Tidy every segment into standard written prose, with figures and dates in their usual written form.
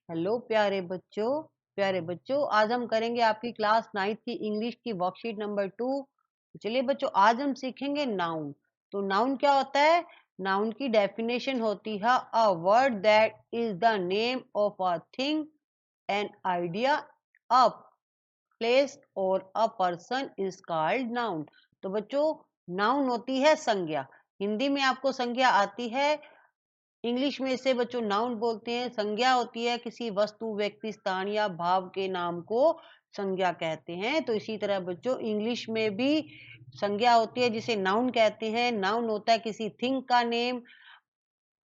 Hello प्यारे बच्चों आज हम करेंगे आपकी क्लास 9th की इंग्लिश की वर्कशीट नंबर 2। चलिए बच्चों आज हम सीखेंगे नाउन। तो नाउन क्या होता है? नाउन की डेफिनेशन होती है a word that is the name of a thing, an idea, a place और a person is called noun. तो बच्चों नाउन होती है संज्ञा। हिंदी में आपको संज्ञा आती है, इंग्लिश में इसे बच्चों नाउन बोलते हैं। संज्ञा होती है किसी वस्तु, व्यक्ति, स्थान या भाव के नाम को संज्ञा कहते हैं। तो इसी तरह बच्चों इंग्लिश में भी संज्ञा होती है जिसे नाउन कहते हैं। नाउन होता है किसी थिंग का नेम,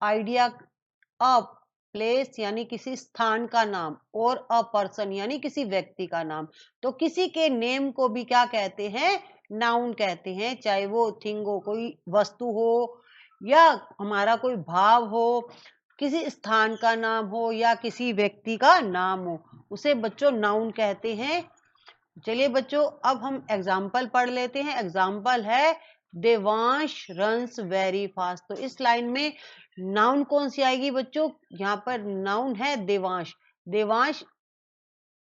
आइडिया, अ प्लेस यानी किसी स्थान का नाम, और अ पर्सन यानी किसी व्यक्ति का नाम। तो किसी के नेम को भी क्या कहते हैं? नाउन कहते हैं, चाहे वो थिंग हो, कोई वस्तु हो, या हमारा कोई भाव हो, किसी स्थान का नाम हो या किसी व्यक्ति का नाम हो, उसे बच्चों नाउन कहते हैं। चलिए बच्चों अब हम एग्जाम्पल पढ़ लेते हैं। एग्जाम्पल है देवांश रन्स वेरी फास्ट। तो इस लाइन में नाउन कौन सी आएगी बच्चों? यहाँ पर नाउन है देवांश। देवांश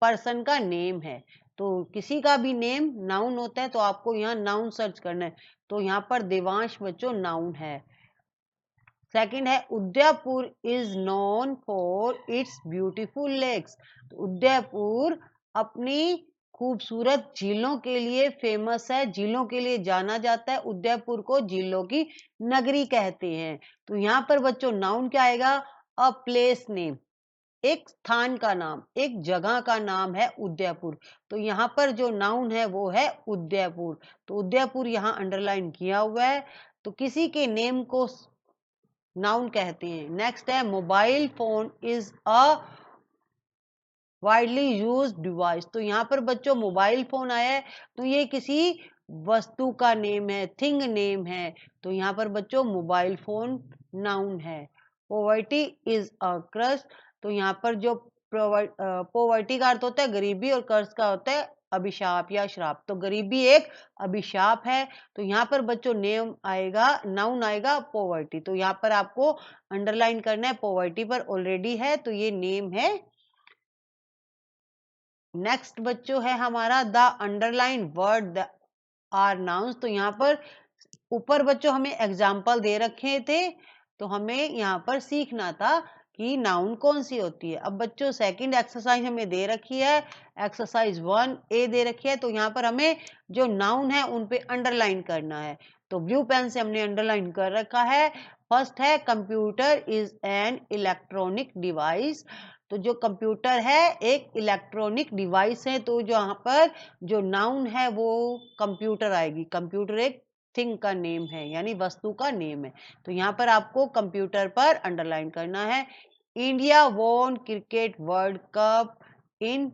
पर्सन का नेम है। तो किसी का भी नेम नाउन होता है, तो आपको यहाँ नाउन सर्च करना है। तो यहाँ पर देवांश बच्चों नाउन है। सेकंड है Udaipur is known for its beautiful lakes. तो उदयपुर अपनी खूबसूरत झीलों के लिए फेमस है, झीलों के लिए जाना जाता है। उदयपुर को झीलों की नगरी कहते हैं। तो यहाँ पर बच्चों नाउन क्या आएगा? अ प्लेस नेम, एक स्थान का नाम, एक जगह का नाम है उदयपुर। तो यहाँ पर जो नाउन है वो है उदयपुर। तो उदयपुर यहाँ अंडरलाइन किया हुआ है। तो किसी के नेम को नाउन कहते हैं। नेक्स्ट है mobile phone is a widely use device. तो यहाँ पर बच्चों मोबाइल फोन आया है, तो ये किसी वस्तु का नेम है, थिंग नेम है। तो यहाँ पर बच्चों मोबाइल फोन नाउन है। पॉवर्टी इज अ कर्स। तो यहाँ पर जो पॉवर्टी का अर्थ होता है गरीबी, और कर्स का होता है अभिशाप या श्राप। तो गरीबी एक अभिशाप है। तो यहाँ पर बच्चों नेम आएगा, नाउन आएगा पॉवर्टी। तो यहाँ पर आपको अंडरलाइन करना है, पॉवर्टी पर ऑलरेडी है तो ये नेम है। नेक्स्ट बच्चों है हमारा the underline word are nouns. तो यहाँ पर ऊपर बच्चों हमें एग्जाम्पल दे रखे थे, तो हमें यहाँ पर सीखना था कि नाउन कौन सी होती है। अब बच्चों सेकंड एक्सरसाइज हमें दे रखी है, एक्सरसाइज 1A दे रखी है। तो यहाँ पर हमें जो नाउन है उन पे अंडरलाइन करना है। तो ब्लू पेन से हमने अंडरलाइन कर रखा है। फर्स्ट है computer is an electronic device. तो जो कंप्यूटर है एक इलेक्ट्रॉनिक डिवाइस है। तो जो यहाँ पर जो नाउन है वो कंप्यूटर आएगी। कंप्यूटर एक थिंग का नेम है, यानी वस्तु का नेम है। तो यहाँ पर आपको कंप्यूटर पर अंडरलाइन करना है। India won cricket world cup in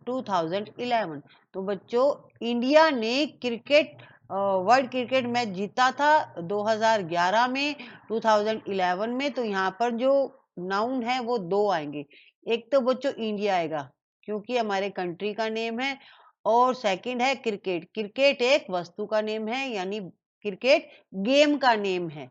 2011। तो बच्चों इंडिया ने क्रिकेट वर्ल्ड क्रिकेट मैच जीता था 2011 में, 2011 में। तो यहाँ पर जो नाउन है वो दो आएंगे। एक तो बच्चों इंडिया आएगा क्योंकि हमारे कंट्री का नेम है, और सेकंड है क्रिकेट। क्रिकेट एक वस्तु का नेम है, यानी क्रिकेट गेम का नेम है।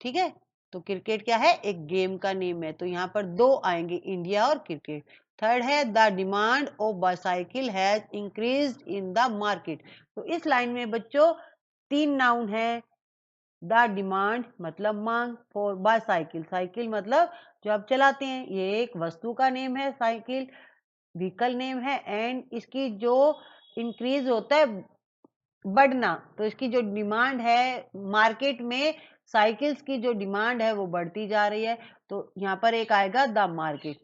ठीक है, तो क्रिकेट क्या है? एक गेम का नेम है। तो यहाँ पर दो आएंगे, इंडिया और क्रिकेट। थर्ड है the demand of bicycle has increased in the market. तो इस लाइन में बच्चों तीन नाउन है। द डिमांड मतलब मांग, फॉर बाइसाइकिल, साइकिल मतलब जो आप चलाते हैं, ये एक वस्तु का नेम है, साइकिल व्हीकल नेम है। एंड इसकी जो इंक्रीज होता है बढ़ना, तो इसकी जो डिमांड है मार्केट में, साइकिल्स की जो डिमांड है वो बढ़ती जा रही है। तो यहाँ पर एक आएगा द मार्केट।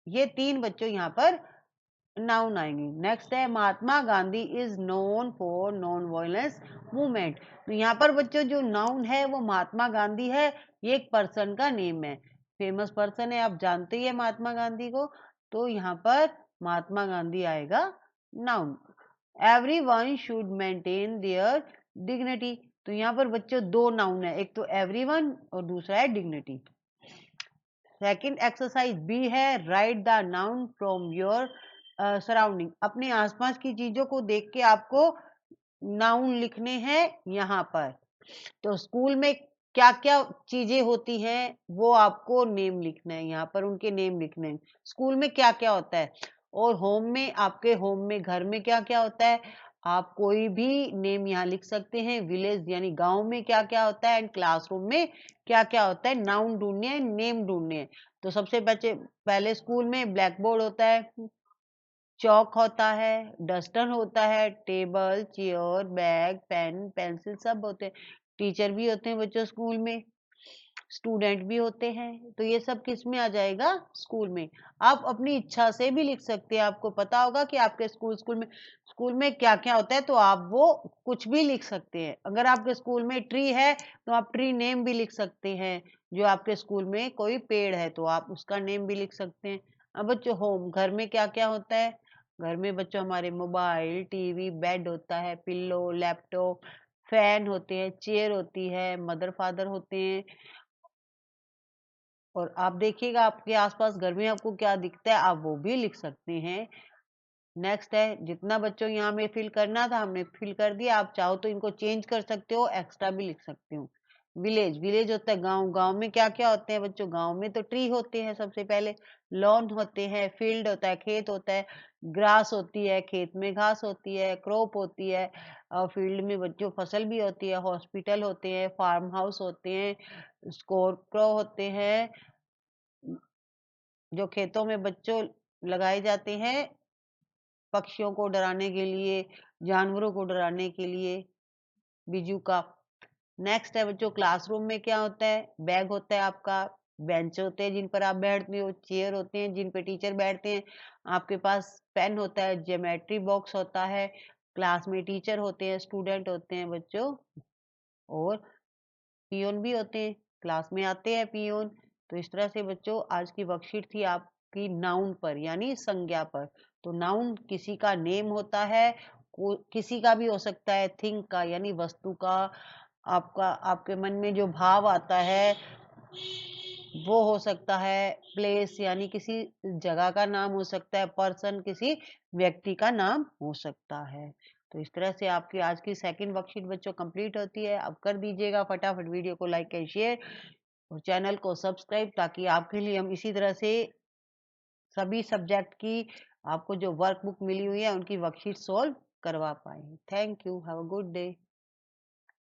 ये तीन बच्चों यहाँ पर नाउन आएंगे। नेक्स्ट है Mahatma Gandhi is known for non violence movement. तो यहाँ पर बच्चों जो नाउन है वो महात्मा गांधी है, ये एक पर्सन का नेम है, फेमस पर्सन है, आप जानते ही है महात्मा गांधी को। तो यहाँ पर महात्मा गांधी आएगा noun. Everyone should maintain their dignity. तो यहाँ पर बच्चों दो नाउन है, एक तो एवरीवन और दूसरा है डिग्निटी। सेकंड एक्सरसाइज बी है right the noun from your surrounding. अपने आसपास की चीजों को देख के आपको नाउन लिखने हैं यहाँ पर। तो स्कूल में क्या क्या चीजें होती हैं वो आपको नेम लिखना है, यहाँ पर उनके नेम लिखने हैं। स्कूल में क्या क्या होता है और होम में, आपके होम में घर में क्या क्या होता है, आप कोई भी नेम यहाँ लिख सकते हैं। विलेज यानी गांव में क्या क्या होता है एंड क्लासरूम में क्या क्या होता है। नाउन ढूंढने हैं, नेम ढूंढने हैं। तो सबसे पहले स्कूल में ब्लैक बोर्ड होता है, चौक होता है, डस्टर होता है, table, chair, bag, pen, pencil सब होते हैं। टीचर भी होते हैं बच्चों स्कूल में, स्टूडेंट भी होते हैं। तो ये सब किस में आ जाएगा, स्कूल में। आप अपनी इच्छा से भी लिख सकते हैं। आपको पता होगा कि आपके स्कूल में क्या क्या होता है, तो आप वो कुछ भी लिख सकते हैं। अगर आपके स्कूल में ट्री है तो आप ट्री नेम भी लिख सकते हैं। जो आपके स्कूल में कोई पेड़ है तो आप उसका नेम भी लिख सकते हैं। अब बच्चों होम, घर में क्या क्या होता है। घर में बच्चों हमारे मोबाइल, टीवी, बेड होता है, पिल्लो, लैपटॉप, फैन होते हैं, चेयर होती है, मदर फादर होते हैं। और आप देखिएगा आपके आसपास घर में आपको क्या दिखता है, आप वो भी लिख सकते हैं। नेक्स्ट है, जितना बच्चों यहाँ में फिल करना था हमने फिल कर दिया। आप चाहो तो इनको चेंज कर सकते हो, एक्स्ट्रा भी लिख सकते हो। विलेज, विलेज होता है गांव। गांव में क्या क्या होते हैं बच्चों, गांव में तो ट्री होते हैं सबसे पहले, लॉन होते हैं, फील्ड होता है, खेत होता है, ग्रास होती है, खेत में घास होती है, क्रॉप होती है, और फील्ड में बच्चों फसल भी होती है, हॉस्पिटल होते हैं, फार्म हाउस होते हैं, स्कोर क्रो होते हैं, जो खेतों में बच्चों लगाए जाते हैं पक्षियों को डराने के लिए, जानवरों को डराने के लिए, बिजू का। नेक्स्ट है बच्चों, क्लासरूम में क्या होता है, बैग होता है आपका, बेंच होते हैं जिन पर आप बैठते हो, चेयर होते हैं जिन पे टीचर बैठते हैं, आपके पास पेन होता है, ज्योमेट्री बॉक्स होता है, क्लास में टीचर होते हैं, स्टूडेंट होते हैं बच्चों, और पियोन भी होते हैं, क्लास में आते हैं पियोन। तो इस तरह से बच्चों आज की वर्कशीट थी आपकी नाउन पर यानी संज्ञा पर। तो नाउन किसी का नेम होता है, किसी का भी हो सकता है, थिंग का यानी वस्तु का, आपका आपके मन में जो भाव आता है वो हो सकता है, प्लेस यानी किसी जगह का नाम हो सकता है, पर्सन किसी व्यक्ति का नाम हो सकता है। तो इस तरह से आपकी आज की सेकंड वर्कशीट बच्चों कंप्लीट होती है। अब कर दीजिएगा फटाफट वीडियो को लाइक एंड शेयर और चैनल को सब्सक्राइब, ताकि आपके लिए हम इसी तरह से सभी सब्जेक्ट की आपको जो वर्क बुक मिली हुई है उनकी वर्कशीट सॉल्व करवा पाए। Thank you, have a good day.